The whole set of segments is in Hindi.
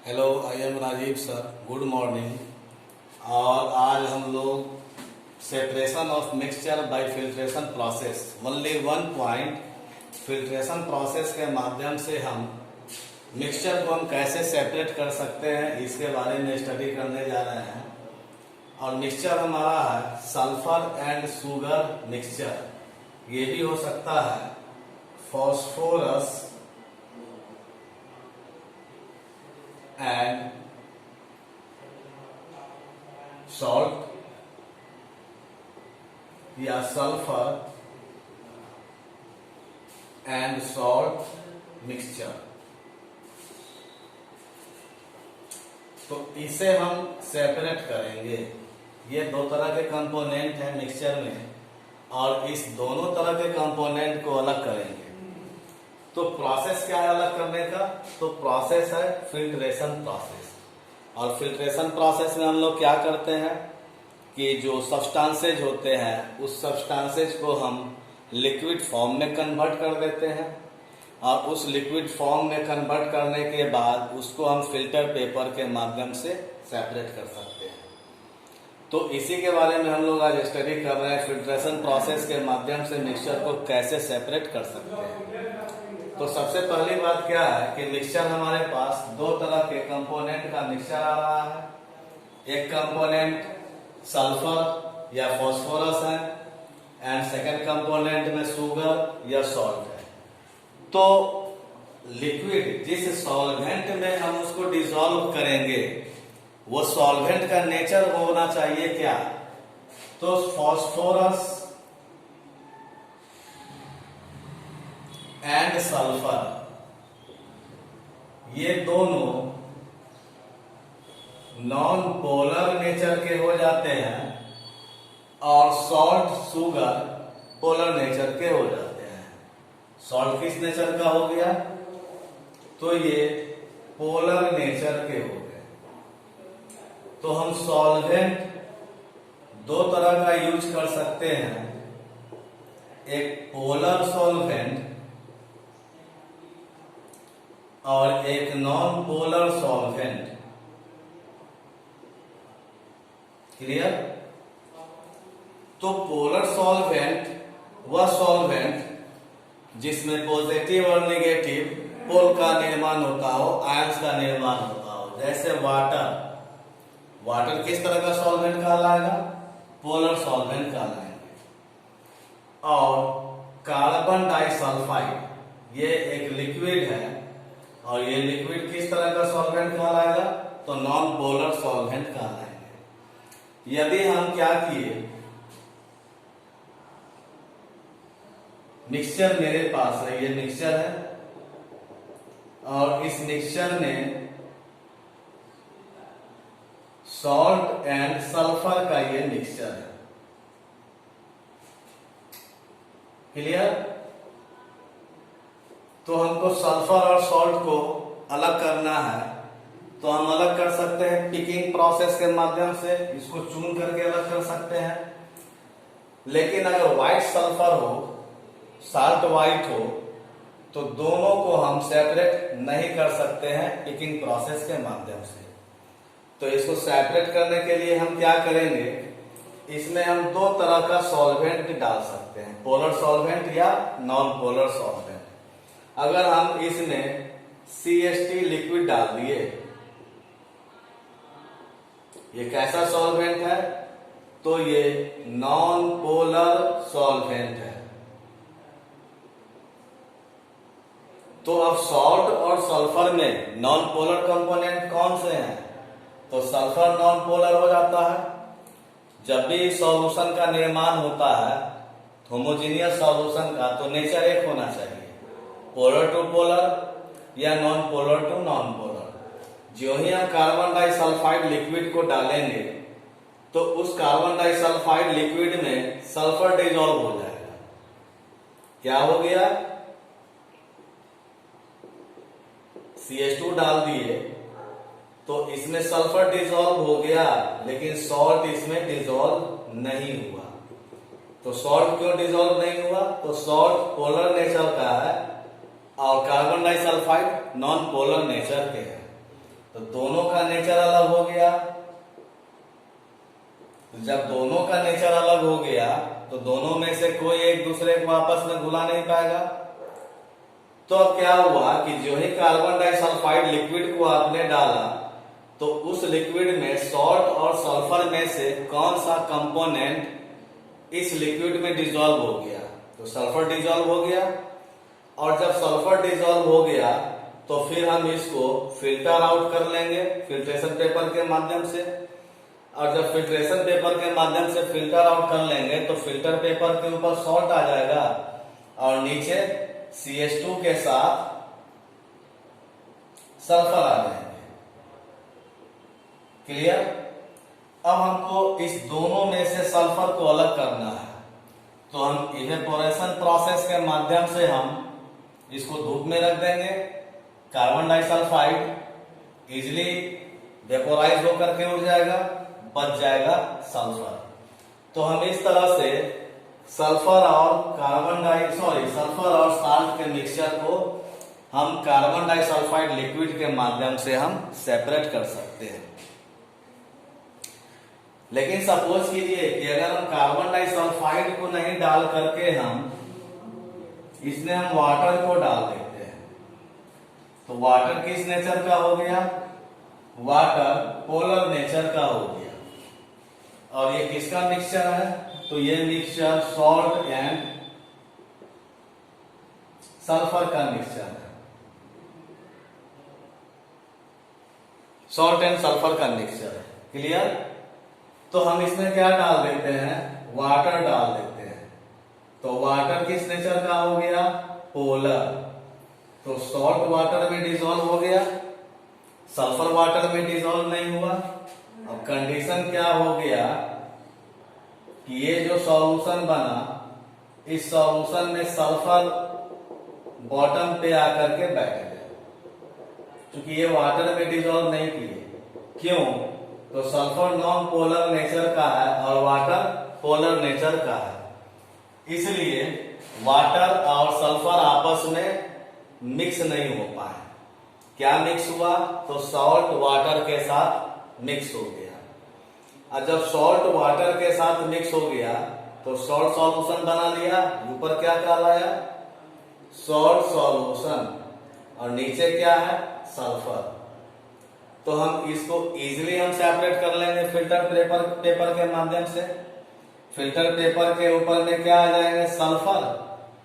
Hello, I am Rajiv sir. Good morning. और आज हम लोग separation of mixture by filtration process, only one point, filtration process के माध्यम से हम मिक्सचर को हम कैसे सेपरेट कर सकते हैं इसके बारे में स्टडी करने जा रहे हैं। और मिक्सचर हमारा है सल्फर एंड शुगर मिक्सचर। ये भी हो सकता है फॉस्फोरस एंड सॉल्ट या सल्फर एंड सॉल्ट मिक्सचर। तो इसे हम सेपरेट करेंगे। ये दो तरह के कंपोनेंट हैं मिक्सचर में, और इस दोनों तरह के कंपोनेंट को अलग करेंगे। तो प्रोसेस क्या है अलग करने का? तो प्रोसेस है फिल्ट्रेशन प्रोसेस। और फिल्ट्रेशन प्रोसेस में हम लोग क्या करते हैं कि जो सब्सटेंसेज होते हैं उस सब्सटेंसेज को हम लिक्विड फॉर्म में कन्वर्ट कर देते हैं, और उस लिक्विड फॉर्म में कन्वर्ट करने के बाद उसको हम फिल्टर पेपर के माध्यम से सेपरेट कर सकते हैं। तो इसी के बारे में हम लोग आज स्टडी कर रहे हैं, फिल्ट्रेशन प्रोसेस के माध्यम से मिक्सचर को कैसे सेपरेट कर सकते हैं। तो सबसे पहली बात क्या है कि मिक्सचर हमारे पास दो तरह के कंपोनेंट का मिक्सचर आ रहा है। एक कंपोनेंट सल्फर या फॉस्फोरस है, एंड सेकंड कंपोनेंट में शुगर या सॉल्ट है। तो लिक्विड जिस सॉल्वेंट में हम उसको डिसॉल्व करेंगे वो सॉल्वेंट का नेचर होना चाहिए क्या? तो फॉस्फोरस एंड सल्फर ये दोनों नॉन पोलर नेचर के हो जाते हैं, और सॉल्ट शुगर पोलर नेचर के हो जाते हैं। सॉल्ट किस नेचर का हो गया? तो ये पोलर नेचर के हो गए। तो हम सॉल्वेंट दो तरह का यूज कर सकते हैं, एक पोलर सॉल्वेंट और एक नॉन पोलर सॉल्वेंट। क्लियर? तो पोलर सॉल्वेंट वह सॉल्वेंट जिसमें पॉजिटिव और नेगेटिव पोल का निर्माण होता हो, आयंस का निर्माण होता हो। जैसे वाटर, वाटर किस तरह का सॉल्वेंट कहलाएगा? पोलर सॉल्वेंट कहलाएंगे। और कार्बन डाइसल्फाइड ये एक लिक्विड है, और ये लिक्विड किस तरह का सॉल्वेंट कहलाएगा? तो नॉन पोलर सॉल्वेंट कहलाएंगे। यदि हम क्या किए, मिक्सचर मेरे पास है, ये मिक्सचर है, और इस मिक्सचर में सॉल्ट एंड सल्फर का ये मिक्सचर है। क्लियर? तो हमको सल्फर और सॉल्ट को अलग करना है, तो हम अलग कर सकते हैं पिकिंग प्रोसेस के माध्यम से, इसको चून करके अलग कर सकते हैं। लेकिन अगर व्हाइट सल्फर हो, साल्ट व्हाइट हो, तो दोनों को हम सेपरेट नहीं कर सकते हैं पिकिंग प्रोसेस के माध्यम से। तो इसको सेपरेट करने के लिए हम क्या करेंगे, इसमें हम दो तरह का सॉल्वेंट डाल सकते हैं, पोलर सॉल्वेंट या नॉन पोलर सॉल्वेंट। अगर हम इसमें CH3 लिक्विड डाल दिए, ये कैसा सॉल्वेंट है? तो ये नॉन पोलर सॉल्वेंट है। तो अब सॉल्ट और सल्फर में नॉन पोलर कंपोनेंट कौन से हैं? तो सल्फर नॉन पोलर हो जाता है। जब भी सॉल्यूशन का निर्माण होता है, होमोजेनियस सॉल्यूशन का, तो नेचर एक होना चाहिए, पोलर टू पोलर या non polar to non polar. जो ही हम कार्बन डाइसल्फाइड लिक्विड को डालेंगे तो उस कार्बन डाइसल्फाइड लिक्विड में सल्फर डिसॉल्व हो जाएगा। क्या हो गया? CH2 डाल दिए तो इसमें सल्फर डिसॉल्व हो गया, लेकिन सॉल्ट इसमें डिसॉल्व नहीं हुआ। तो सॉल्ट क्यों डिसॉल्व नहीं हुआ? तो सॉल्ट पोलर नेचर का है, और carbon disulphide non polar nature के हैं। तो दोनों का नेचर अलग हो गया। तो जब दोनों का नेचर अलग हो गया तो दोनों में से कोई एक दूसरे को आपस में घुला नहीं पाएगा। तो अब क्या हुआ कि जो ही कार्बन डाइसल्फाइड लिक्विड को आपने डाला तो उस लिक्विड में सॉल्ट और सल्फर में से कौन सा कंपोनेंट इस लिक्विड में डिसॉल्व हो गया? तो सल्फर डिसॉल्व हो गया। और जब सल्फर डिसॉल्व हो गया तो फिर हम इसको फिल्टर आउट कर लेंगे फिल्ट्रेशन पेपर के माध्यम से। और जब फिल्ट्रेशन पेपर के माध्यम से फिल्टर आउट कर लेंगे तो फिल्टर पेपर के ऊपर सॉल्ट आ जाएगा और नीचे CH2 के साथ सल्फर आ जाएंगे। क्लियर? अब हमको इस दोनों में से सल्फर को अलग करना है। तो हम इवेपोरेशन प्रोसेस के माध्यम से हम इसको धूप में रख देंगे। कार्बन डाइसल्फाइड इजिली वेपोराइज होकर के उड़ जाएगा, बच जाएगा सल्फर। तो हम इस तरह से सल्फर और साल्ट के मिक्सचर को हम कार्बन डाइसल्फाइड लिक्विड के माध्यम से हम सेपरेट कर सकते हैं। लेकिन सपोज कीजिए कि अगर हम कार्बन डाइसल्फाइड को नहीं डाल करके इसमें हम वाटर को डाल देते हैं तो वाटर किस नेचर का हो गया? वाटर पोलर नेचर का हो गया। और ये किसका मिक्सचर है? तो ये मिक्सचर सॉल्ट एंड सल्फर का मिक्सचर है। सॉल्ट एंड सल्फर का मिक्सचर है। क्लियर? तो हम इसमें क्या डाल देते हैं? वाटर डाल देते हैं। तो वाटर किस नेचर का हो गया? पोलर। तो सॉल्ट वाटर में डिसॉल्व हो गया, सल्फर वाटर में डिसॉल्व नहीं हुआ। अब कंडीशन क्या हो गया कि ये जो सॉल्यूशन बना इस सॉल्यूशन में सल्फर बॉटम पे आकर के बैठ गया क्योंकि ये वाटर में डिसॉल्व नहीं किए। क्यों? तो सल्फर नॉन पोलर नेचर का है और वाटर पोलर नेचर का है, इसलिए वाटर और सल्फर आपस में मिक्स नहीं हो पाए। क्या मिक्स हुआ? तो सॉल्ट वाटर के साथ मिक्स हो गया। और जब सॉल्ट वाटर के साथ मिक्स हो गया तो सॉल्ट सॉल्यूशन बना लिया। ऊपर क्या कहलाया? सॉल्ट सॉल्यूशन और नीचे क्या है? सल्फर। तो हम इसको इजीली हम सेपरेट कर लेंगे फिल्टर पेपर के माध्यम से। फिल्टर पेपर के ऊपर में क्या आ जाएंगे? सल्फर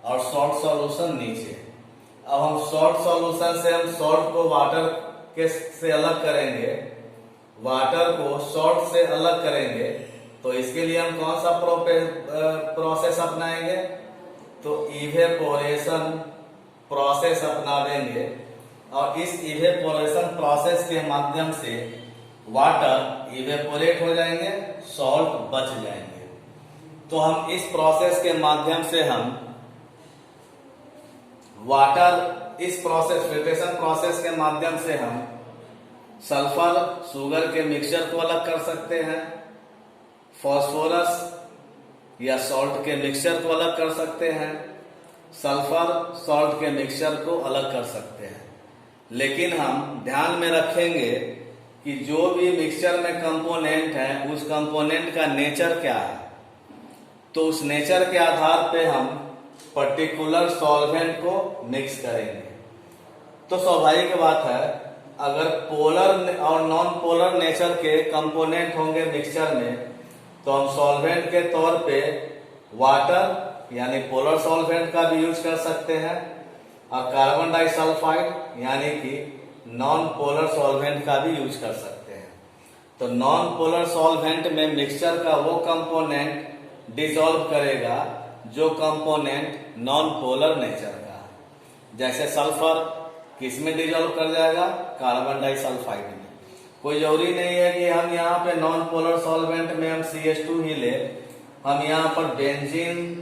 और सॉल्ट सॉल्यूशन नीचे। अब हम सॉल्ट सॉल्यूशन से हम सॉल्ट को वाटर के से अलग करेंगे, वाटर को सॉल्ट से अलग करेंगे। तो इसके लिए हम कौन सा प्रोसेस अपनाएंगे? तो इवेपोरेशन प्रोसेस अपना देंगे और इस इवेपोरेशन प्रोसेस के माध्यम से वाटर इवेपोरेट हो जाएंगे, सॉल्ट बच जाएंगे। तो हम इस प्रोसेस के माध्यम से हम वाटर इस प्रोसेस फिल्ट्रेशन प्रोसेस के माध्यम से हम सल्फर शुगर के मिक्सचर को अलग कर सकते हैं, फास्फोरस या सॉल्ट के मिक्सचर को अलग कर सकते हैं, सल्फर सॉल्ट के मिक्सचर को अलग कर सकते हैं। लेकिन हम ध्यान में रखेंगे कि जो भी मिक्सचर में कंपोनेंट है उस कंपोनेंट का नेचर क्या है। तो उस नेचर के आधार पे हम पर्टिकुलर सॉल्वेंट को मिक्स करेंगे। तो स्वाभाविक बात है, अगर पोलर और नॉन पोलर नेचर के कंपोनेंट होंगे मिक्सचर में तो हम सॉल्वेंट के तौर पे वाटर यानी पोलर सॉल्वेंट का भी यूज कर सकते हैं और कार्बन डाइसल्फाइड यानी कि नॉन पोलर सॉल्वेंट का भी यूज कर सकते हैं। तो नॉन पोलर सॉल्वेंट में मिक्सचर का वो कंपोनेंट डिसॉल्व करेगा जो कंपोनेंट नॉन पोलर नेचर का है। जैसे सल्फर किस में डिसॉल्व कर जाएगा? कार्बन डाइसल्फाइड में। कोई जरूरी नहीं है कि हम यहाँ पे नॉन पोलर सॉल्वेंट में हम CH2 ही ले, हम यहाँ पर बेंजीन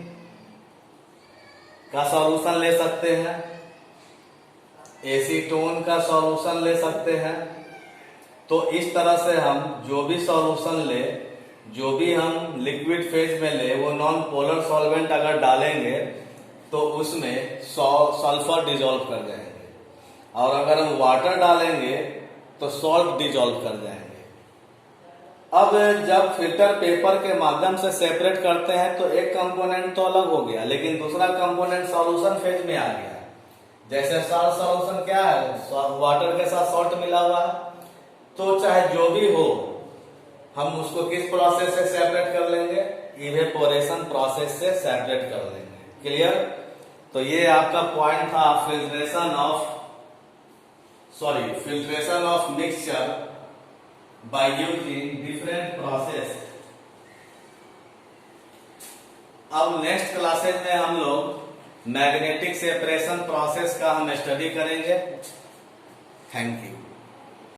का सॉल्यूशन ले सकते हैं, एसीटोन का सॉल्यूशन ले सकते हैं। तो इस तरह से हम जो भी सॉल्यूशन ले, जो भी हम लिक्विड फेज में ले, वो नॉन पोलर सॉल्वेंट अगर डालेंगे तो उसमें सल्फर डिसॉल्व कर जाएंगे। और अगर हम वाटर डालेंगे तो सॉल्ट डिजॉल्व कर जाएंगे। अब जब फिल्टर पेपर के माध्यम से सेपरेट करते हैं तो एक कंपोनेंट तो अलग हो गया, लेकिन दूसरा कंपोनेंट सॉल्यूशन फेज में आ गया। जैसे सॉल्ट सॉल्यूशन क्या है, वाटर के साथ सॉल्ट मिला हुआ है, तो चाहे जो भी हो हम उसको किस प्रोसेस से सेपरेट कर लेंगे, इवेपोरेशन प्रोसेस से सेपरेट कर लेंगे। क्लियर? तो ये आपका पॉइंट था filtration of mixture by using different process. अब नेक्स्ट क्लासेज में हम लोग मैग्नेटिक सेपरेशन प्रोसेस का हम स्टडी करेंगे। Thank you.